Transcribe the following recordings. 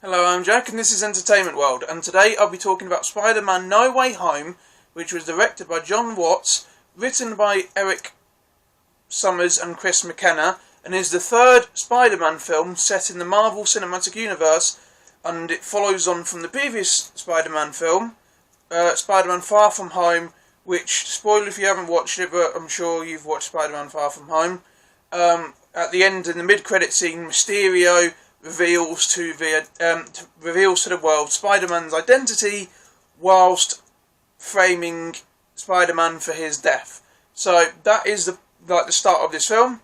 Hello, I'm Jack and this is Entertainment World, and today I'll be talking about Spider-Man No Way Home, which was directed by John Watts, written by Eric Summers and Chris McKenna, and is the third Spider-Man film set in the Marvel Cinematic Universe, and it follows on from the previous Spider-Man film, Spider-Man Far From Home, which, spoiler if you haven't watched it, but I'm sure you've watched Spider-Man Far From Home. At the end, in the mid-credit scene, Mysterio reveals to the world Spider-Man's identity whilst framing Spider-Man for his death. So that is the start of this film.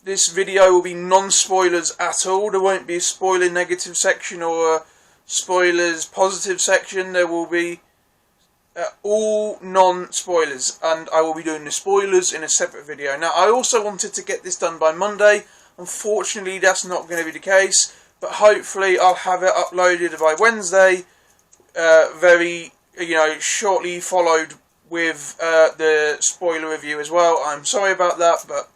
This video will be non-spoilers at all. There won't be a spoiler negative section or a spoilers positive section. There will be all non-spoilers, and I will be doing the spoilers in a separate video. Now, I also wanted to get this done by Monday. Unfortunately, that's not going to be the case, but hopefully I'll have it uploaded by Wednesday, very shortly followed with the spoiler review as well. I'm sorry about that, but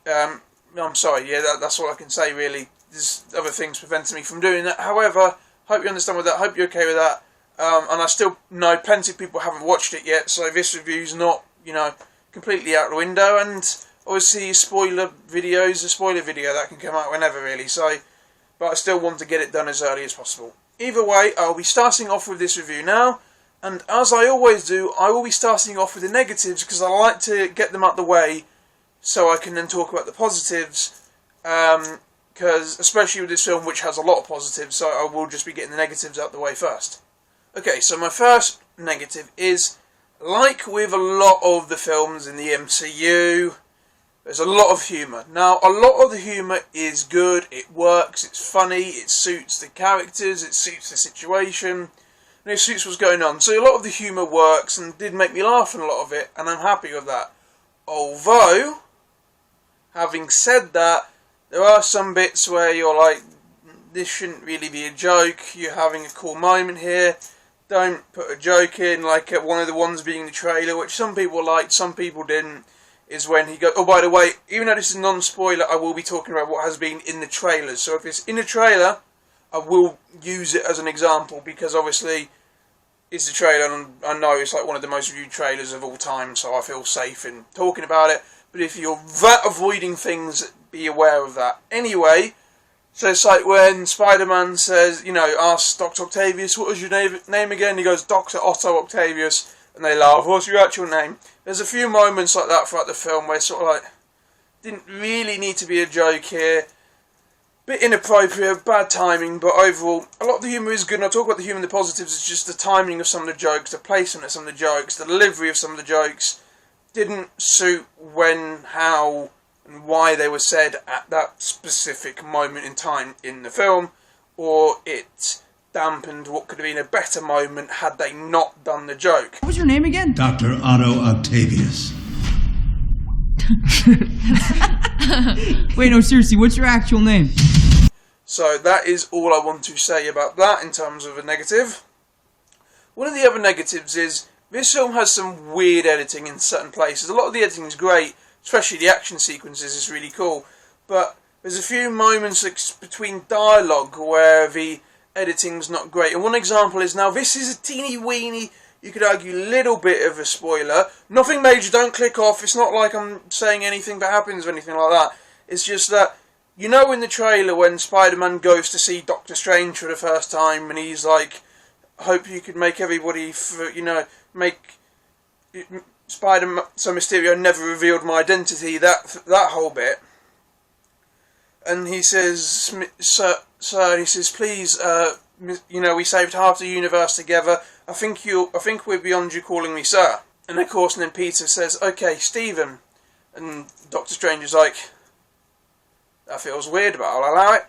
I'm sorry, that's all I can say really. There's other things preventing me from doing that. However, hope you understand with that, hope you're okay with that, and I still know plenty of people haven't watched it yet, so this review's not, completely out the window, and obviously a spoiler video that can come out whenever really, but I still want to get it done as early as possible. Either way, I'll be starting off with this review now, and as I always do, I will be starting off with the negatives because I like to get them out the way so I can then talk about the positives, because especially with this film which has a lot of positives, so I will just be getting the negatives out the way first. Okay, so my first negative is, like with a lot of the films in the MCU, there's a lot of humour. Now, a lot of the humour is good, it works, it's funny, it suits the characters, it suits the situation, and it suits what's going on. So a lot of the humour works and did make me laugh in a lot of it, and I'm happy with that. Although, having said that, there are some bits where you're like, this shouldn't really be a joke, you're having a cool moment here, don't put a joke in, like one of the ones being the trailer, which some people liked, some people didn't, is when he goes, oh by the way, even though this is non-spoiler, I will be talking about what has been in the trailers, so if it's in the trailer, I will use it as an example, because obviously, it's the trailer, and I know it's like one of the most viewed trailers of all time, so I feel safe in talking about it, but if you're avoiding things, be aware of that. Anyway, so it's like when Spider-Man says, asks Dr. Octavius, what was your name again? He goes, Dr. Otto Octavius, and they laugh, what's your actual name? There's a few moments like that throughout the film where it's sort of like, didn't really need to be a joke here, bit inappropriate, bad timing, but overall, a lot of the humour is good, and I'll talk about the humour and the positives. It's just the timing of some of the jokes, the placement of some of the jokes, the delivery of some of the jokes, didn't suit when, how, and why they were said at that specific moment in time in the film, or it dampened what could have been a better moment had they not done the joke. What was your name again? Dr. Otto Octavius. Wait, no, seriously, what's your actual name? So that is all I want to say about that in terms of a negative. One of the other negatives is, this film has some weird editing in certain places. A lot of the editing is great, especially the action sequences is really cool, but there's a few moments between dialogue where the editing's not great. And one example is, now this is a teeny weeny, you could argue, little bit of a spoiler. Nothing major, don't click off, it's not like I'm saying anything that happens or anything like that. It's just that, in the trailer when Spider-Man goes to see Doctor Strange for the first time, and he's like, I hope you could make everybody, make Spider-Man, so Mysterio never revealed my identity, that whole bit. And he says, sir, he says, please, we saved half the universe together. I think we're beyond you calling me sir. And of course, then Peter says, okay, Stephen. And Doctor Strange is like, that feels weird, but I'll allow it.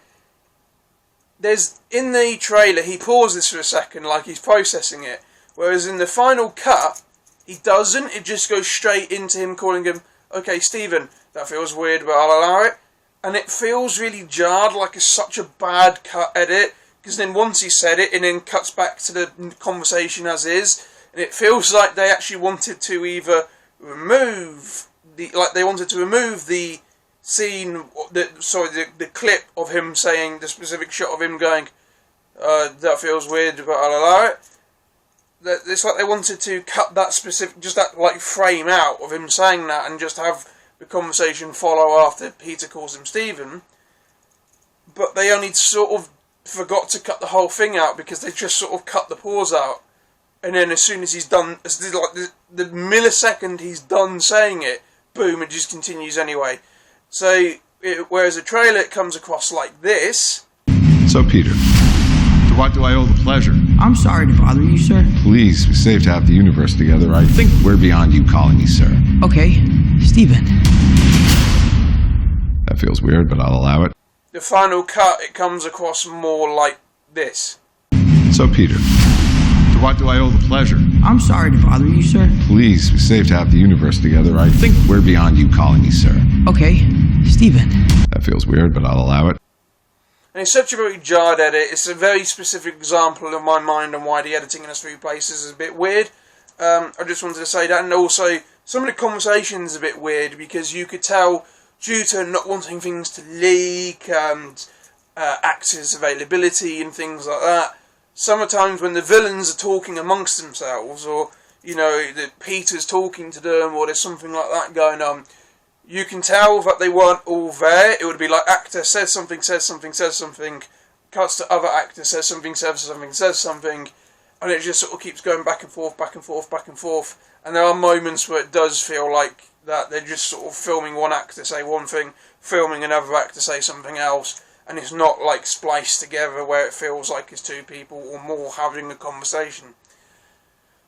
In the trailer, he pauses for a second, like he's processing it. Whereas in the final cut, he doesn't. It just goes straight into him calling him, okay, Stephen. That feels weird, but I'll allow it. And it feels really jarred, like it's such a bad cut edit, because then once he said it, and then cuts back to the conversation as is, and it feels like they actually wanted to either remove the scene, the clip of him saying, the specific shot of him going, that feels weird, but I'll allow it. It's like they wanted to cut that specific, just that like frame out of him saying that, and just have the conversation follow after Peter calls him Stephen. But they only sort of forgot to cut the whole thing out, because they just sort of cut the pause out. And then as soon as he's done, like the millisecond he's done saying it, boom, it just continues anyway. So, whereas a trailer, it comes across like this. So, Peter, to what do I owe the pleasure? I'm sorry to bother you, sir. Please, we saved half the universe together. I think we're beyond you calling me sir. Okay, Stephen. That feels weird, but I'll allow it. The final cut, it comes across more like this. So, Peter, to what do I owe the pleasure? I'm sorry to bother you, sir. Please, we saved half the universe together. I think we're beyond you calling me sir. Okay, Stephen. That feels weird, but I'll allow it. And it's such a very jarred edit. It's a very specific example in my mind on why the editing in a three places is a bit weird. I just wanted to say that. And also, some of the conversations are a bit weird, because you could tell, due to not wanting things to leak and actors' availability and things like that, sometimes when the villains are talking amongst themselves, or, you know, that Peter's talking to them, or there's something like that going on, you can tell that they weren't all there. It would be like actor says something, cuts to other actor, says something, and it just sort of keeps going back and forth. And there are moments where it does feel like that they're just sort of filming one actor say one thing, filming another actor say something else, and it's not like spliced together where it feels like it's two people or more having a conversation.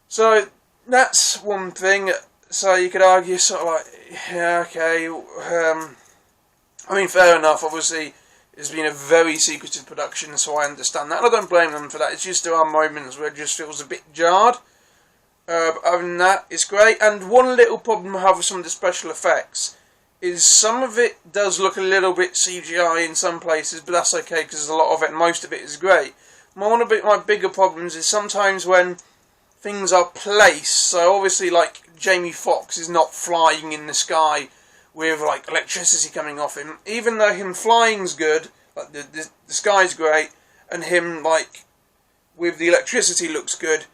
So that's one thing. So you could argue sort of like, yeah, okay, I mean, fair enough, obviously it's been a very secretive production, so I understand that, and I don't blame them for that. It's just there are moments where it just feels a bit jarred. But other than that, it's great. And one little problem I have with some of the special effects is some of it does look a little bit CGI in some places, but that's okay, because a lot of it, most of it is great. One of my bigger problems is sometimes when things are placed, so obviously like Jamie Foxx is not flying in the sky with like electricity coming off him, even though him flying's good, like the sky's great, and him like with the electricity looks good.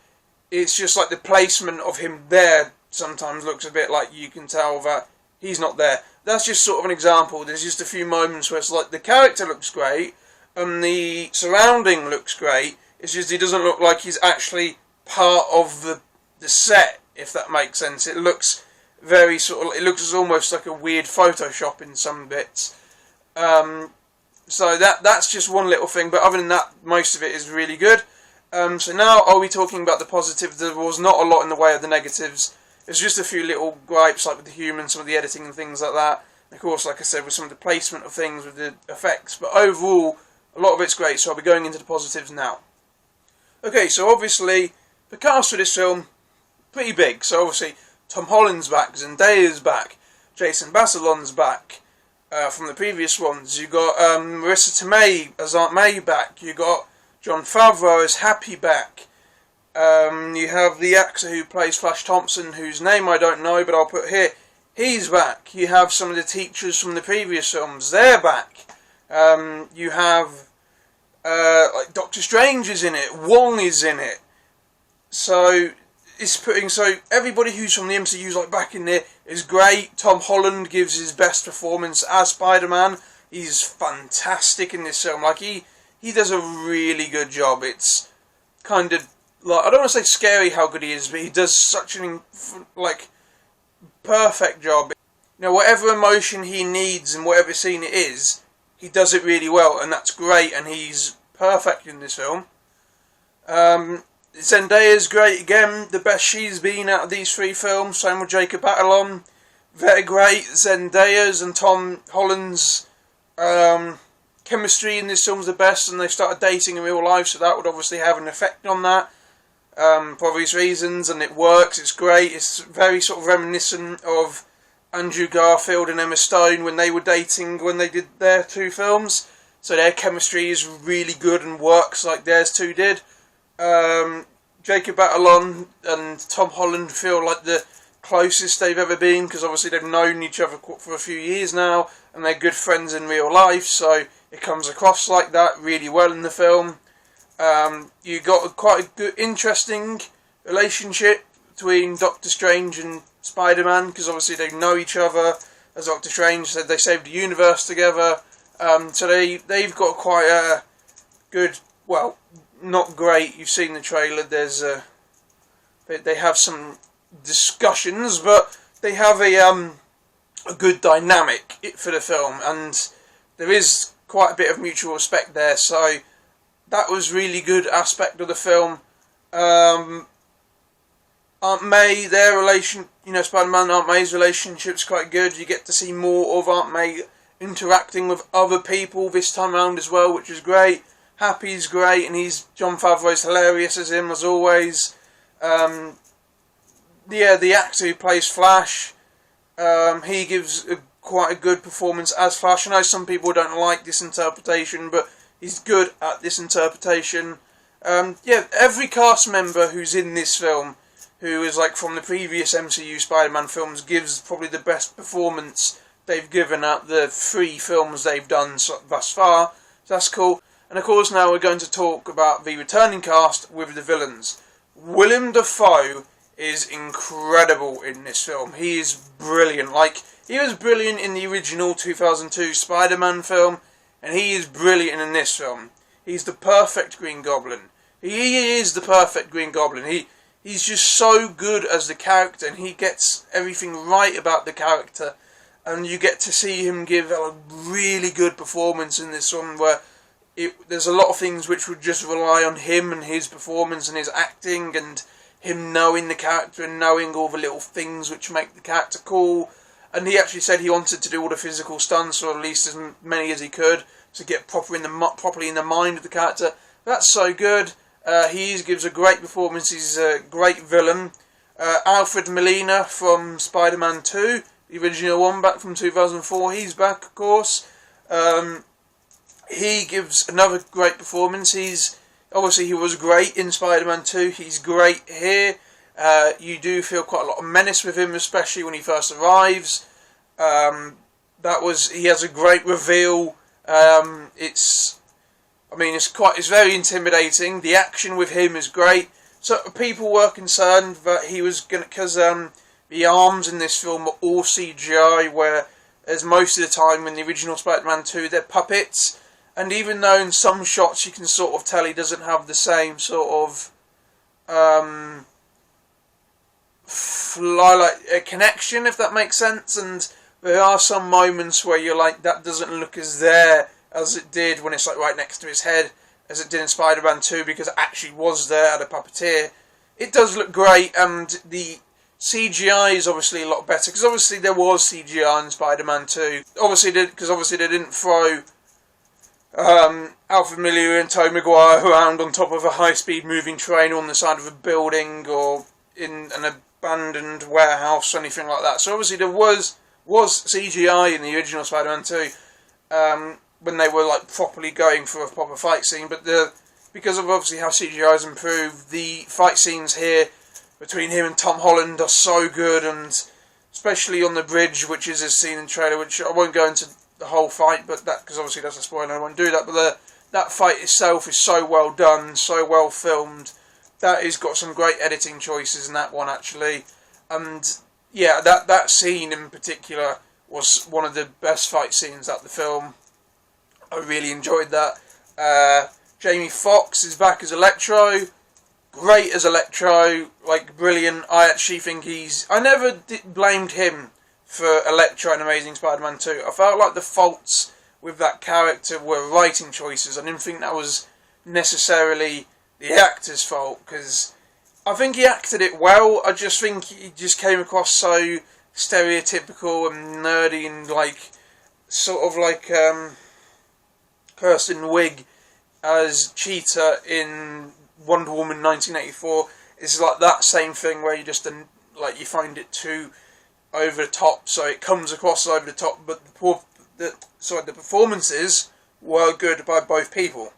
It's just like the placement of him there sometimes looks a bit like you can tell that he's not there. That's just sort of an example. There's just a few moments where it's like the character looks great and the surrounding looks great. It's just he doesn't look like he's actually part of the set, if that makes sense. It looks very sort of, it looks almost like a weird Photoshop in some bits. So that's just one little thing, but other than that, most of it is really good. So now are we talking about the positives? There was not a lot in the way of the negatives. There's just a few little gripes, like with the humans, some of the editing and things like that. And of course, like I said, with some of the placement of things, with the effects. But overall, a lot of it's great, so I'll be going into the positives now. Okay, so obviously, the cast for this film, pretty big. So obviously, Tom Holland's back, Zendaya's back, Jason Batalon's back, from the previous ones. You got Marissa Tomei as Aunt May back. You got Jon Favreau as Happy back. You have the actor who plays Flash Thompson, whose name I don't know, but I'll put here. He's back. You have some of the teachers from the previous films. They're back. You have like Doctor Strange is in it. Wong is in it. So everybody who's from the MCU's like back in there is great. Tom Holland gives his best performance as Spider-Man. He's fantastic in this film. Like he does a really good job. It's kind of like, I don't want to say scary how good he is, but he does such an like perfect job. You know, whatever emotion he needs and whatever scene it is, he does it really well, and that's great. And he's perfect in this film. Zendaya's great again, the best she's been out of these three films. Same with Jacob Batalon, very great. Zendaya's and Tom Holland's chemistry in this film's the best, and they started dating in real life, so that would obviously have an effect on that, for obvious reasons, and it works, it's great. It's very sort of reminiscent of Andrew Garfield and Emma Stone when they were dating, when they did their two films, so their chemistry is really good and works like theirs two did. Jacob Batalon and Tom Holland feel like the closest they've ever been, because obviously they've known each other for a few years now, and they're good friends in real life, so it comes across like that really well in the film. You got quite a good, interesting relationship between Doctor Strange and Spider-Man, because obviously they know each other. As Doctor Strange said, they saved the universe together. So they've got quite a good, well, not great. You've seen the trailer. There's they have some discussions, but they have a good dynamic for the film, and there is quite a bit of mutual respect there. So that was really good aspect of the film. Aunt May, their relation, Spider-Man and Aunt May's relationship's quite good. You get to see more of Aunt May interacting with other people this time around as well, which is great. Happy's great, and Jon Favreau's hilarious as him, as always. The actor who plays Flash, he gives quite a good performance as Flash. I know some people don't like this interpretation, but he's good at this interpretation. Every cast member who's in this film, who is like from the previous MCU Spider-Man films, gives probably the best performance they've given at the 3 films they've done thus far. So that's cool. And of course now we're going to talk about the returning cast with the villains. Willem Dafoe is incredible in this film. He is brilliant. He was brilliant in the original 2002 Spider-Man film, and he is brilliant in this film. He's the perfect Green Goblin. He is the perfect Green Goblin. He's just so good as the character, and he gets everything right about the character, and you get to see him give a really good performance in this one, where there's a lot of things which would just rely on him and his performance and his acting, and him knowing the character and knowing all the little things which make the character cool. And he actually said he wanted to do all the physical stunts, or at least as many as he could, to get properly in the mind of the character. That's so good. He gives a great performance. He's a great villain. Alfred Molina from Spider-Man 2, the original one back from 2004, he's back, of course. He gives another great performance. Obviously he was great in Spider-Man 2, he's great here. You do feel quite a lot of menace with him, especially when he first arrives. He has a great reveal. It's very intimidating. The action with him is great. So people were concerned that he was going to, because the arms in this film are all CGI, whereas most of the time in the original Spider-Man 2 they're puppets. And even though in some shots you can sort of tell he doesn't have the same sort of a connection, if that makes sense, and there are some moments where you're like, that doesn't look as there as it did when it's like right next to his head, as it did in Spider-Man 2, because it actually was there at a puppeteer. It does look great, and the CGI is obviously a lot better, because obviously there was CGI in Spider-Man 2. Obviously they didn't throw Alfred Molina and Tobey Maguire around on top of a high-speed moving train on the side of a building or in an abandoned warehouse or anything like that. So obviously there was CGI in the original Spider-Man 2 when they were like properly going for a proper fight scene, but because of obviously how CGI has improved, the fight scenes here between him and Tom Holland are so good, and especially on the bridge, which is a scene in the trailer, which I won't go into the whole fight, but that, because obviously that's a spoiler, I won't do that, but that fight itself is so well done, so well filmed. That has got some great editing choices in that one, actually. And yeah, that scene in particular was one of the best fight scenes at the film. I really enjoyed that. Jamie Foxx is back as Electro. Great as Electro, brilliant. I actually think I never blamed him for Electro in Amazing Spider-Man 2. I felt like the faults with that character were writing choices. I didn't think that was necessarily the actor's fault, because I think he acted it well. I just think he just came across so stereotypical and nerdy and Kirsten Wiig as Cheetah in Wonder Woman 1984. It's like that same thing where you just you find it too over the top, so it comes across over the top. But the performances were good by both people.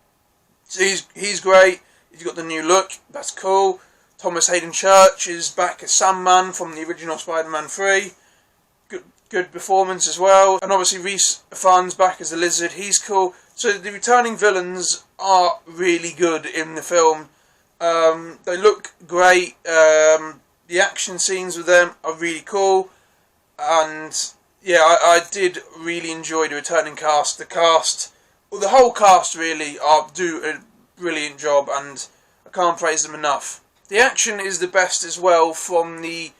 So he's great. He's got the new look. That's cool. Thomas Hayden Church is back as Sandman from the original Spider-Man 3. Good performance as well. And obviously Rhys Ifans back as the Lizard. He's cool. So the returning villains are really good in the film. They look great. The action scenes with them are really cool. And yeah, I did really enjoy the returning cast. The whole cast really do a brilliant job, and I can't praise them enough. The action is the best as well from the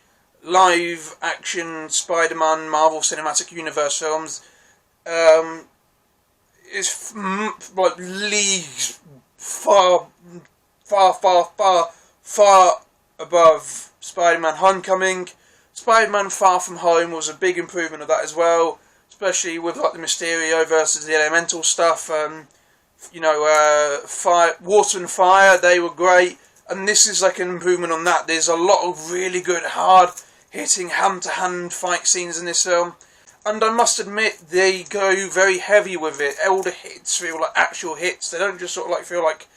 live action Spider-Man Marvel Cinematic Universe films. It's like leagues far above Spider-Man Homecoming. Spider-Man Far From Home was a big improvement of that as well, especially with like the Mysterio versus the Elemental stuff. Fire, Water and Fire, they were great, and this is like an improvement on that. There's a lot of really good, hard-hitting, hand-to-hand fight scenes in this film, and I must admit, they go very heavy with it. All the hits feel like actual hits. They don't just sort of like feel like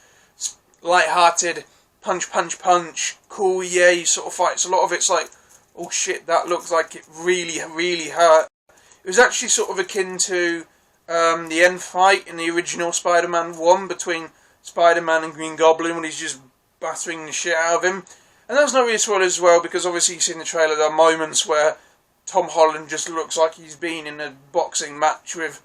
light-hearted, punch, cool, yay sort of fights. A lot of it's like, oh shit, that looks like it really, really hurt. It was actually sort of akin to the end fight in the original Spider-Man 1 between Spider-Man and Green Goblin when he's just battering the shit out of him. And that's not really spoilers as well, because obviously you see in the trailer there are moments where Tom Holland just looks like he's been in a boxing match with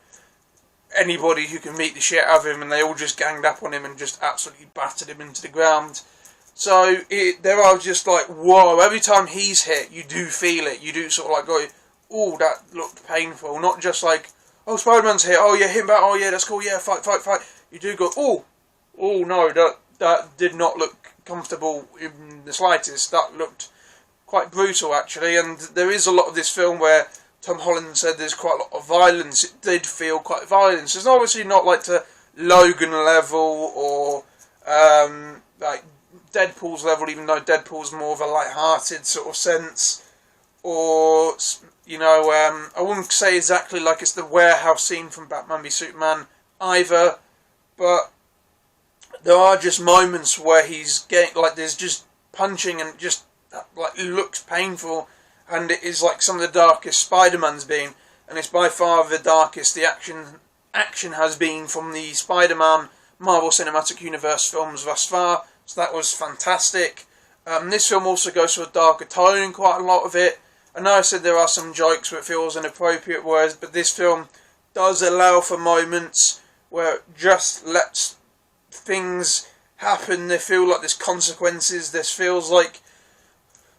anybody who can beat the shit out of him, and they all just ganged up on him and just absolutely battered him into the ground. So there are just like, whoa, every time he's hit, you do feel it. You do sort of like go, oh, that looked painful. Not just like, oh, Spider-Man's hit, oh yeah, hit him back, oh yeah, that's cool, yeah, fight. You do go, oh no, that did not look comfortable in the slightest. That looked quite brutal, actually, and there is a lot of this film where Tom Holland said there's quite a lot of violence. It did feel quite violent. It's obviously not like to Logan level or like Deadpool's level, even though Deadpool's more of a light-hearted sort of sense, or I wouldn't say exactly like it's the warehouse scene from Batman v Superman either, but there are just moments where he's getting like there's just punching and just like looks painful, and it is like some of the darkest Spider-Man's been, and it's by far the darkest the action has been from the Spider-Man Marvel Cinematic Universe films thus far. So that was fantastic. This film also goes for a darker tone in quite a lot of it. I know I said there are some jokes where it feels inappropriate words, but this film does allow for moments where it just lets things happen. They feel like there's consequences. This feels like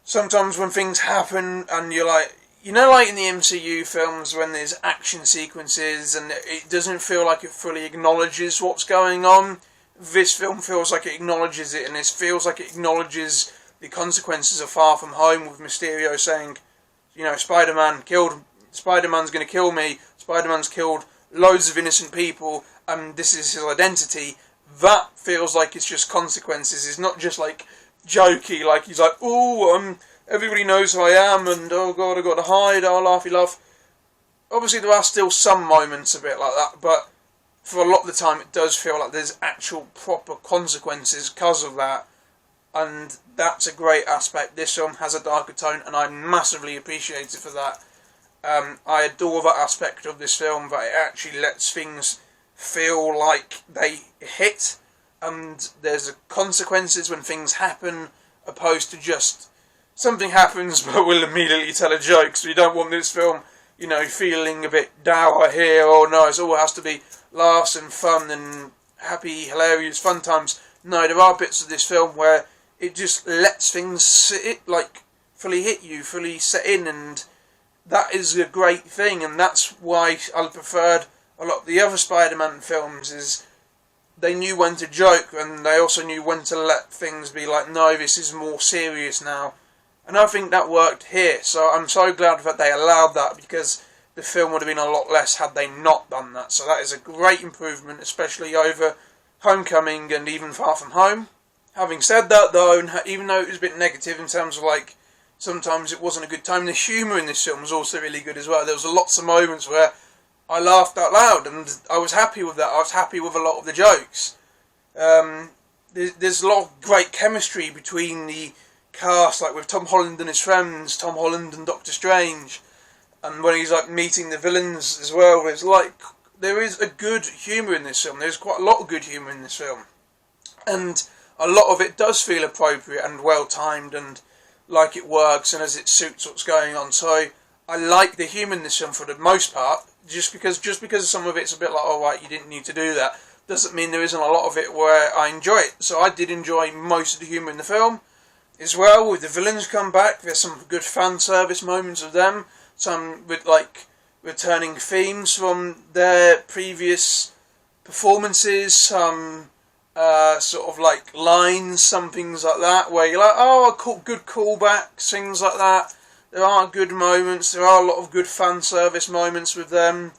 sometimes when things happen and you're like, like in the MCU films when there's action sequences and it doesn't feel like it fully acknowledges what's going on. This film feels like it acknowledges it, and it feels like it acknowledges the consequences of Far From Home, with Mysterio saying, Spider-Man's going to kill me, Spider-Man's killed loads of innocent people, and this is his identity. That feels like it's just consequences. It's not just like jokey, like he's like, everybody knows who I am, and oh god, I've got to hide, oh laughy laugh. Obviously there are still some moments a bit like that, but for a lot of the time it does feel like there's actual proper consequences because of that, and that's a great aspect. This film has a darker tone, and I massively appreciate it for that. I adore that aspect of this film, that it actually lets things feel like they hit, and there's consequences when things happen, opposed to just something happens but we'll immediately tell a joke. So you don't want this film, feeling a bit dour here, or no, it all has to be laughs and fun and happy, hilarious, fun times. No, there are bits of this film where it just lets things fully hit you, fully set in, and that is a great thing, and that's why I preferred a lot of the other Spider-Man films, is they knew when to joke, and they also knew when to let things be like, no, this is more serious now. And I think that worked here, so I'm so glad that they allowed that, because the film would have been a lot less had they not done that. So that is a great improvement, especially over Homecoming and even Far From Home. Having said that though, even though it was a bit negative in terms of like, sometimes it wasn't a good time, the humour in this film was also really good as well. There was lots of moments where I laughed out loud, and I was happy with that. I was happy with a lot of the jokes. There's a lot of great chemistry between the cast, like with Tom Holland and his friends, Tom Holland and Doctor Strange, and when he's like meeting the villains as well, it's like there is a good humour in this film. There's quite a lot of good humour in this film, and a lot of it does feel appropriate and well timed, and like it works and as it suits what's going on. So I like the humour in this film for the most part. Just because some of it's a bit like, oh right, you didn't need to do that, doesn't mean there isn't a lot of it where I enjoy it. So I did enjoy most of the humour in the film as well. With the villains come back, there's some good fan service moments of them, some with like returning themes from their previous performances, some sort of like lines, some things like that, where you're like, oh, good callbacks, things like that. There are good moments, there are a lot of good fan service moments with them.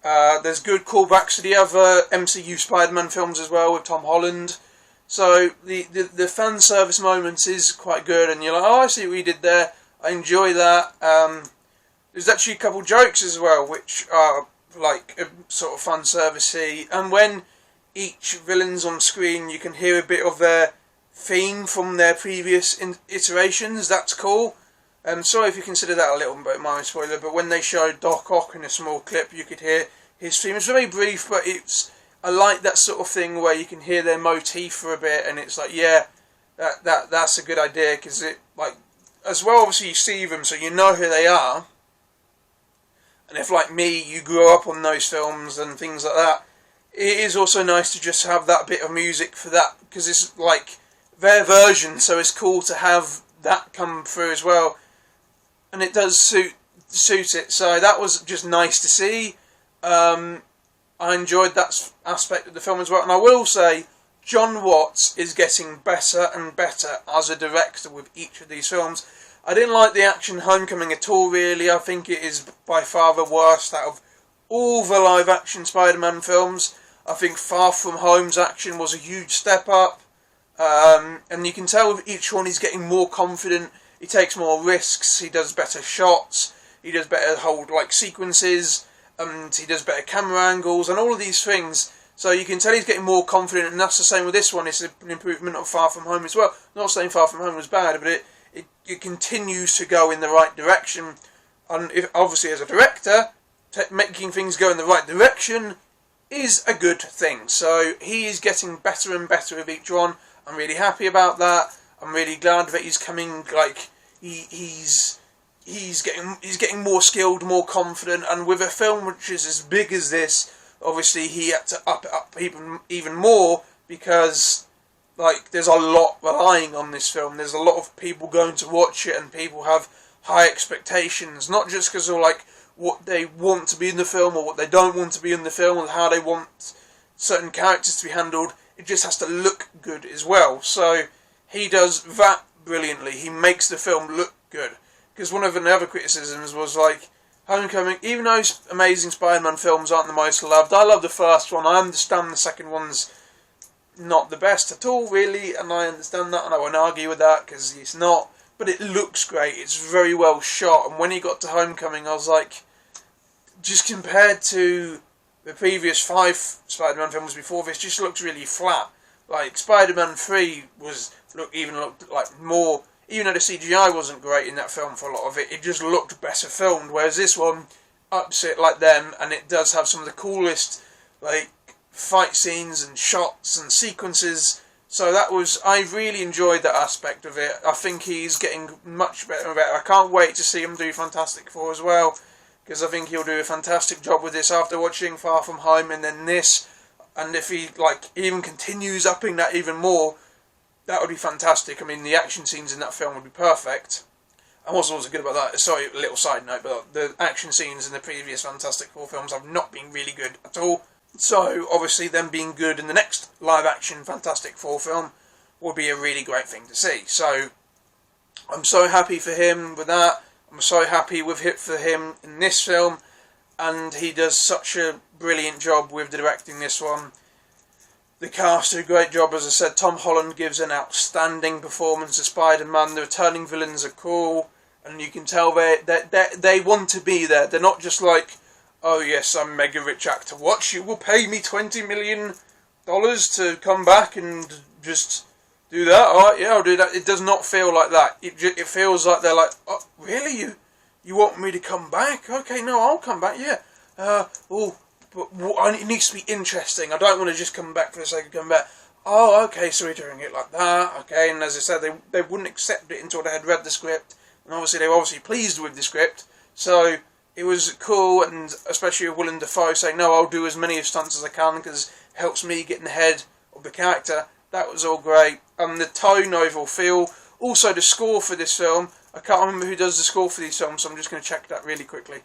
There's good callbacks to the other MCU Spider-Man films as well with Tom Holland. So the fan service moments is quite good, and you're like, oh, I see what you did there. I enjoy that. There's actually a couple jokes as well, which are like sort of fan servicey. And when each villain's on screen, you can hear a bit of their theme from their previous iterations. That's cool. Sorry if you consider that a little bit minor spoiler, but when they showed Doc Ock in a small clip, you could hear his theme. It's very brief, but I like that sort of thing where you can hear their motif for a bit, and it's like, yeah, that's a good idea, because it, like, as well, obviously you see them, so you know who they are. And if, like me, you grew up on those films and things like that, it is also nice to just have that bit of music for that, because it's like their version, so it's cool to have that come through as well. And it does suit it, so that was just nice to see. I enjoyed that aspect of the film as well, and I will say, John Watts is getting better and better as a director with each of these films. I didn't like the action Homecoming at all, really. I think it is by far the worst out of all the live-action Spider-Man films. I think Far From Home's action was a huge step up, and you can tell with each one he's getting more confident. He takes more risks, he does better shots, he does better hold like sequences, and he does better camera angles, and all of these things. So you can tell he's getting more confident, and that's the same with this one. It's an improvement of Far From Home as well. I'm not saying Far From Home was bad, but it continues to go in the right direction. And obviously as a director, making things go in the right direction is a good thing. So he is getting better and better with each one. I'm really happy about that. I'm really glad that he's coming, like, he's getting more skilled, more confident, and with a film which is as big as this, obviously he had to up it up even more, because, like, there's a lot relying on this film. There's a lot of people going to watch it, and people have high expectations, not just because of, like, what they want to be in the film, or what they don't want to be in the film, or how they want certain characters to be handled. It just has to look good as well, so he does that brilliantly. He makes the film look good. Because one of the other criticisms was like, Homecoming, even though Amazing Spider-Man films aren't the most loved, I love the first one, I understand the second one's not the best at all, really, and I understand that, and I won't argue with that, because it's not, but it looks great, it's very well shot, and when he got to Homecoming, I was like, just compared to the previous 5 Spider-Man films before this, just looks really flat. Like, Spider-Man 3 looked like more, even though the CGI wasn't great in that film for a lot of it, it just looked better filmed, whereas this one ups it like them, and it does have some of the coolest, like, fight scenes and shots and sequences, so I really enjoyed that aspect of it. I think he's getting much better and better. I can't wait to see him do Fantastic Four as well, because I think he'll do a fantastic job with this after watching Far From Home and then this. And if he, like, even continues upping that even more, that would be fantastic. I mean, the action scenes in that film would be perfect. And what's also good about that, sorry, a little side note, but the action scenes in the previous Fantastic Four films have not been really good at all. So, obviously, them being good in the next live-action Fantastic Four film would be a really great thing to see. So, I'm so happy for him with that. I'm so happy with it for him in this film. And he does such a brilliant job with directing this one. The cast do a great job, as I said. Tom Holland gives an outstanding performance as Spider-Man. The returning villains are cool, and you can tell they want to be there. They're not just like, oh yes, I'm a mega rich actor. What, you will pay me $20 million to come back and just do that. Alright, yeah, I'll do that. It does not feel like that. It feels like they're like, oh, really? You want me to come back? Okay, no, I'll come back, yeah. But it needs to be interesting. I don't want to just come back for the sake of coming back. Oh, okay, so we're doing it like that. Okay, and as I said, they wouldn't accept it until they had read the script. And obviously, they were obviously pleased with the script. So it was cool, and especially with Willem Dafoe saying, no, I'll do as many stunts as I can because it helps me get in the head of the character. That was all great. The tone, overall feel. Also, the score for this film. I can't remember who does the score for these films, so I'm just going to check that really quickly.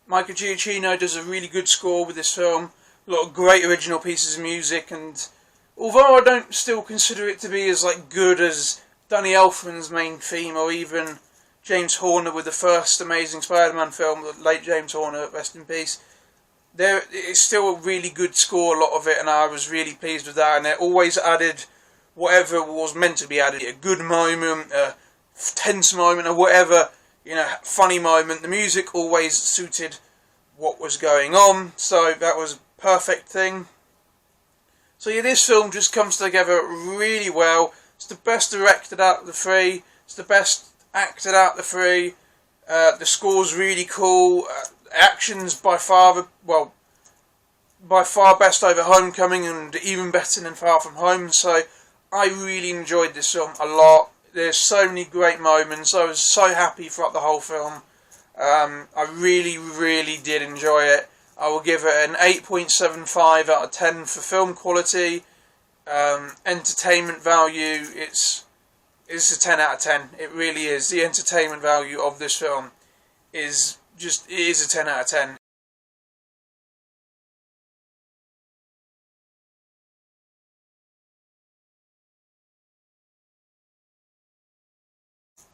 Michael Giacchino does a really good score with this film. A lot of great original pieces of music, and although I don't still consider it to be as good as Danny Elfman's main theme, or even James Horner with the first Amazing Spider-Man film, the late James Horner, rest in peace, it's still a really good score, a lot of it, and I was really pleased with that, and it always added whatever was meant to be added. A good moment, a tense moment, or whatever, funny moment. The music always suited what was going on, so that was a perfect thing. So yeah, this film just comes together really well. It's the best directed out of the three. It's the best acted out of the three. The score's really cool. Action's by far best over Homecoming, and even better than Far From Home. So I really enjoyed this film a lot. There's so many great moments. I was so happy throughout the whole film. I really, really did enjoy it. I will give it an 8.75 out of 10 for film quality. Entertainment value, it's a 10 out of 10. It really is. The entertainment value of this film is a 10 out of 10.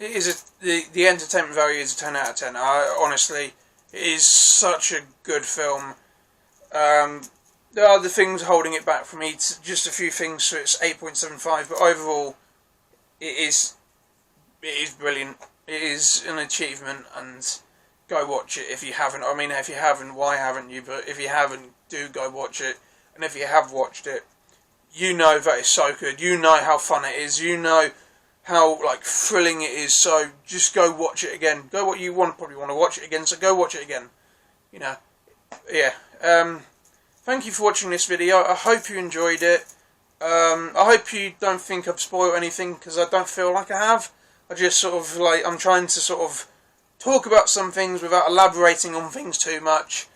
The entertainment value is a 10 out of 10. Honestly, it is such a good film. There are the things holding it back for me, just a few things, so it's 8.75, but overall, it is brilliant. It is an achievement, and go watch it if you haven't. I mean, if you haven't, why haven't you? But if you haven't, do go watch it. And if you have watched it, you know that it's so good. You know how fun it is. You know how thrilling it is. So just go watch it again. Probably want to watch it again. So go watch it again. Yeah. Thank you for watching this video. I hope you enjoyed it. I hope you don't think I've spoiled anything, because I don't feel like I have. I just I'm trying to talk about some things without elaborating on things too much.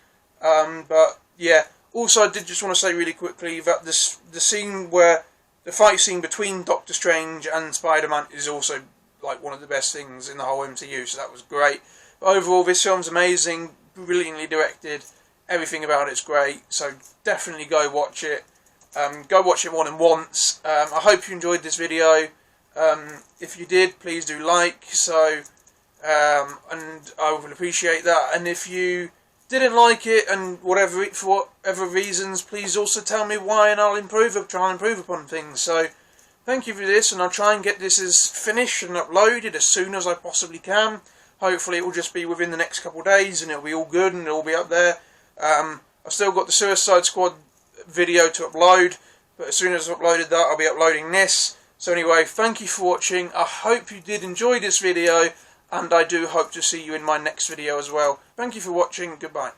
But yeah. Also, I did just want to say really quickly that the fight scene between Doctor Strange and Spider-Man is also one of the best things in the whole MCU. So that was great. But overall, this film's amazing, brilliantly directed. Everything about it's great, so definitely go watch it. Go watch it more than once. I hope you enjoyed this video. If you did, please do like, and I would appreciate that. And if you didn't like it, and for whatever reasons, please also tell me why, and I'll try and improve upon things. So, thank you for this, and I'll try and get this as finished and uploaded as soon as I possibly can. Hopefully it will just be within the next couple of days, and it'll be all good, and it'll be up there. I've still got the Suicide Squad video to upload, but as soon as I've uploaded that, I'll be uploading this. So anyway, thank you for watching. I hope you did enjoy this video, and I do hope to see you in my next video as well. Thank you for watching. Goodbye.